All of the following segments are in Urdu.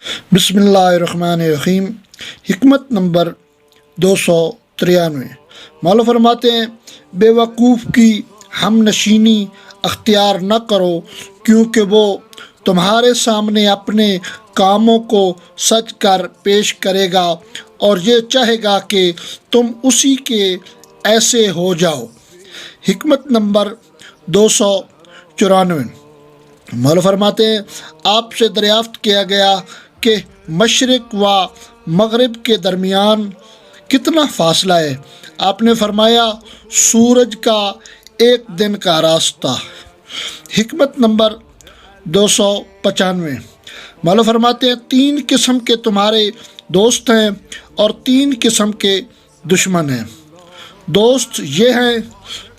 بسم اللہ الرحمن الرحیم۔ حکمت نمبر 293۔ مولا فرماتے ہیں بے وقوف کی ہم نشینی اختیار نہ کرو، کیونکہ وہ تمہارے سامنے اپنے کاموں کو سچ کر پیش کرے گا اور یہ چاہے گا کہ تم اسی کے ایسے ہو جاؤ۔ حکمت نمبر 294۔ مولا فرماتے ہیں آپ سے دریافت کیا گیا کہ مشرق و مغرب کے درمیان کتنا فاصلہ ہے؟ آپ نے فرمایا سورج کا ایک دن کا راستہ۔ حکمت نمبر 295۔ مولا فرماتے ہیں 3 قسم کے تمہارے دوست ہیں اور 3 قسم کے دشمن ہیں۔ دوست یہ ہیں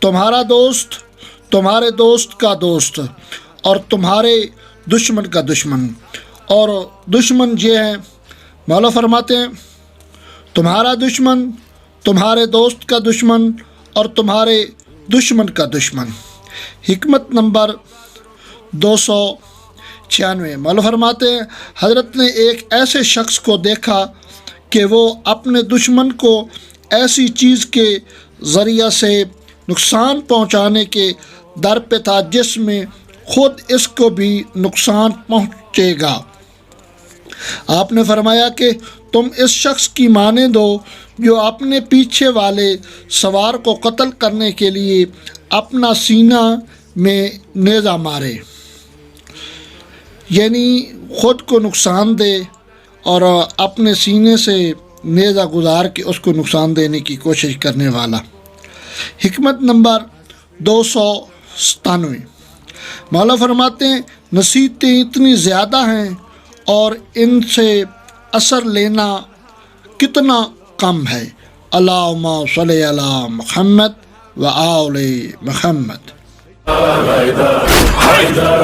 تمہارا دوست، تمہارے دوست کا دوست اور تمہارے دشمن کا دشمن، اور دشمن یہ ہیں مولا فرماتے ہیں تمہارا دشمن، تمہارے دوست کا دشمن اور تمہارے دشمن کا دشمن۔ حکمت نمبر 296۔ مولا فرماتے ہیں حضرت نے ایک ایسے شخص کو دیکھا کہ وہ اپنے دشمن کو ایسی چیز کے ذریعہ سے نقصان پہنچانے کے در پہ تھا جس میں خود اس کو بھی نقصان پہنچے گا۔ آپ نے فرمایا کہ تم اس شخص کی مانند ہو جو اپنے پیچھے والے سوار کو قتل کرنے کے لیے اپنا سینہ میں نیزہ مارے، یعنی خود کو نقصان دے اور اپنے سینے سے نیزہ گزار کے اس کو نقصان دینے کی کوشش کرنے والا۔ حکمت نمبر 297۔ مولا فرماتے ہیں نصیحتیں اتنی زیادہ ہیں اور ان سے اثر لینا کتنا کم ہے۔ اللہم صلی علی محمد و آل محمد۔ حیدر